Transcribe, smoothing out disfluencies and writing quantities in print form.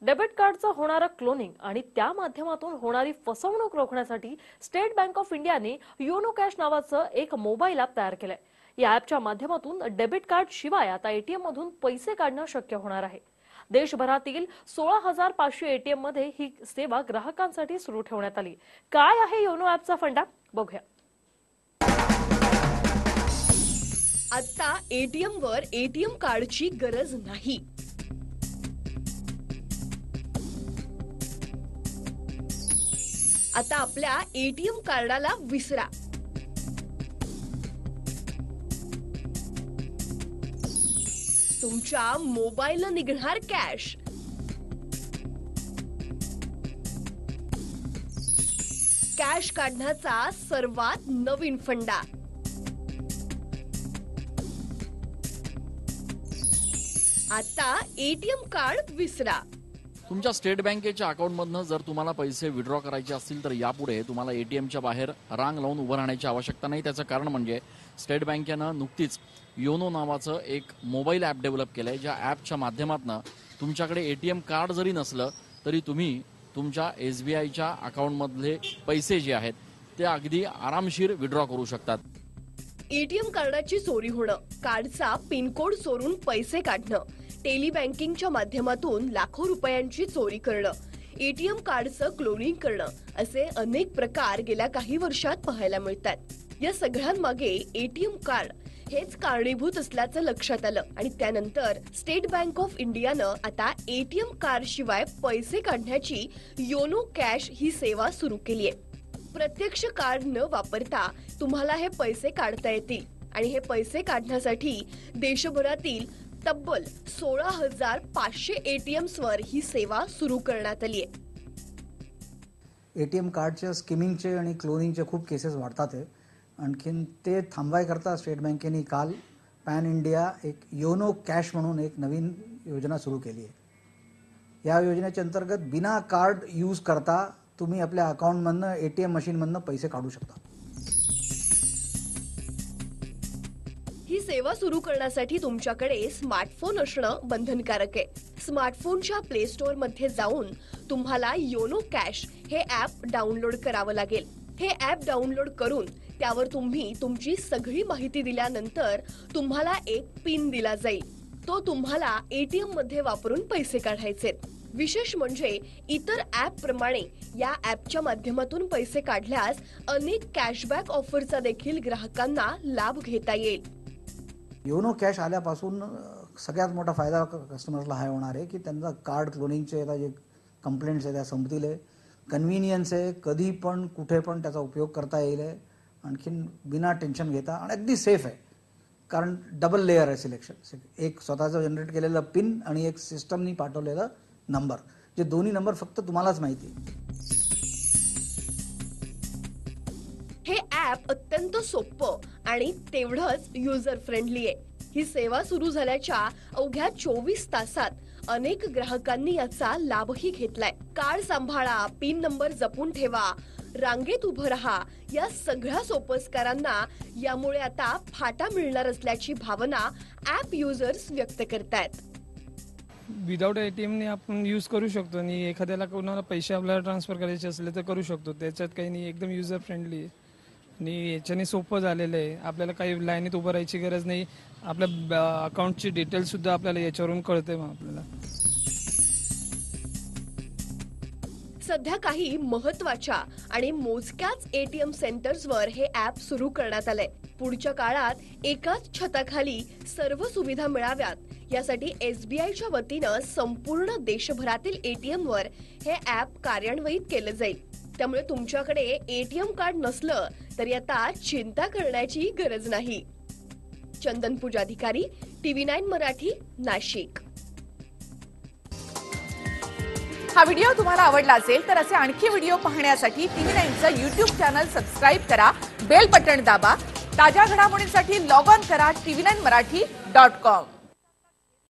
Debit कार्डचं होणारं cloning आणि त्या माध्यमातून होणारी फसवणूक रोखण्यासाठी स्टेट बँक ऑफ इंडियाने योनो कॅश नावाचं एक मोबाईल ॲप तयार केलंय। या ॲपच्या माध्यमातून डेबिट कार्ड शिवाय आता एटीएम मधून पैसे काढणं शक्य होणार आहे। देशभरातील 16,500 एटीएम मध्ये ही सेवा ग्राहकांसाठी सुरू ठेवण्यात आली। काय आहे योनो ॲपचा फंडा बघूया। आता एटीएम वर एटीएम कार्डची गरज नाही। आता आपल्या एटीएम कार्डाला विसरा। तुमच्या मोबाईलला निघणार कॅश। कॅश काढण्याचा सर्वात नवीन फंडा। आता एटीएम कार्ड विसरा। तुमच्या स्टेट बँकेच्या अकाउंटमधनं जर तुम्हाला पैसे विड्रॉ करायचे असतील तर यापुढे तुम्हाला एटीएमच्या बाहेर रांग लावून उभं राहण्याची आवश्यकता नाही। त्याचं कारण म्हणजे स्टेट बँकेनं नुकतीच योनो नावाचं एक मोबाईल ॲप डेव्हलप केलंय, ज्या ॲपच्या माध्यमातून तुमच्याकडे एटीएम कार्ड जरी नसलं तरी तुम्ही तुमच्या SBIच्या अकाउंटमधले पैसे जे आहेत ते अगदी आरामशीर विड्रॉ करू शकतात। एटीएम कार्डाची चोरी होणं, कार्डचा पिन कोड चोरून पैसे काढणं, टेली बँकिंगच्या माध्यमातून लाखो रुपयांची चोरी करणं, एटीएम कार्डचं क्लोनिंग करणं असे अनेक प्रकार गेल्या काही वर्षात पाहायला मिळतात। या सगळ्यांमागे एटीएम कार्ड हेच कारणीभूत असल्याचं लक्षात आलं आणि त्यानंतर स्टेट बँक ऑफ इंडियानं आता एटीएम कार्ड शिवाय पैसे काढण्याची योनो कॅश ही सेवा सुरू केली आहे। प्रत्यक्ष कार्ड न वापरता तुम्हाला हे पैसे काढता येतील आणि हे पैसे काढण्यासाठी देशभरातील तब्बल 16,500 एटीएम्स वर ही सेवा सुरू करण्यात आली आहे। एटीएम कार्डच्या स्किमिंगचे आणि क्लोनिंगचे खूप केसेस वाढतात आहे। आणखीन ते थांबवायकरता स्टेट बँकेने काल पॅन इंडिया एक योनो कॅश म्हणून एक नवीन योजना सुरू केली आहे। या योजनेच्या अंतर्गत बिना कार्ड यूज करता तुम्ही आपल्या अकाउंटमधनं एटीएम मशीनमधनं पैसे काढू शकता। ही सेवा सुरू करण्यासाठी तुमच्याकडे स्मार्टफोन असणं बंधनकारक आहे। स्मार्टफोनच्या प्ले स्टोअर मध्ये जाऊन तुम्हाला योनो कॅश हे ॲप डाउनलोड करावं लागेल। हे ॲप डाउनलोड करून त्यावर तुम्ही तुमची सगळी माहिती दिल्यानंतर तुम्हाला एक पिन दिला जाईल। तो तुम्हाला एटीएम मध्ये वापरून पैसे काढायचे। विशेष म्हणजे इतर ॲप प्रमाणे या ॲपच्या माध्यमातून पैसे काढल्यास अनेक कॅशबॅक ऑफरचा देखील ग्राहकांना लाभ घेता येईल। योनो कॅश आल्यापासून सगळ्यात मोठा फायदा कस्टमर्सला हा होणार आहे की त्यांचा कार्ड क्लोनिंगचे जे कंप्लेंट्स आहे त्या संपतील आहे। कन्व्हिनियन्स आहे, कधी पण कुठे पण त्याचा उपयोग करता येईल आहे। आणखीन बिना टेन्शन घेता आणि अगदी सेफ आहे, कारण डबल लेअर आहे सिलेक्शन। एक स्वतःचं जनरेट केलेलं पिन आणि एक सिस्टमनी पाठवलेलं नंबर, जे दोन्ही नंबर फक्त तुम्हालाच माहिती। हे ॲप अत्यंत सोपं आणि तेवढंच युजर फ्रेंडली आहे। ही सेवा सुरू झाल्याच्या अवघ्या 24 तासात अनेक ग्राहकांनी याचा लाभही घेतलाय। कार्ड सांभाळा, पिन नंबर जपून ठेवा, रांगेत उभं राहा, या सगळ्या सोपस्कारांना यामुळे आता फाटा मिळणार असल्याची भावना ॲप युजर्स व्यक्त करतायत। विदाउट एटीएमने आपण यूज करू शकतो आणि एखाद्याला कोणाला पैसे आपल्याला ट्रान्सफर करायचे असले तर करू शकतो। त्याच्यात काही नाही, एकदम युजर फ्रेंडली आहे आणि याच्याने सोपं झालेलं आहे। आपल्याला काही लाईनीत उभं राहायची गरज नाही। आपल्या अकाउंटची डिटेल्स सुद्धा आपल्याला याच्यावरून कळते। मग आपल्याला सध्या काही महत्त्वाच्या आणि मोजक्याच एटीएम सेंटर्सवर हे ॲप सुरू करण्यात आलंय। पुढच्या काळात एकाच छताखाली सर्व सुविधा मिळाव्यात यासाठी SBIच्या वतीनं संपूर्ण देशभरातील एटीएम वर हे ॲप कार्यान्वित केलं जाईल। त्यामुळे तुमच्याकडे एटीएम कार्ड नसलं तरी आता चिंता करण्याची गरज नाही। चंदन पुजाधिकारी, TV9 मराठी, नाशिक। हा व्हिडिओ तुम्हाला आवडला असेल तर असे आणखी व्हिडिओ पाहण्यासाठी TV9चं YouTube चॅनल सबस्क्राइब करा, बेल बटन दाबा। ताज्या घडामोडींसाठी लॉग ऑन करा tv9marathi.com।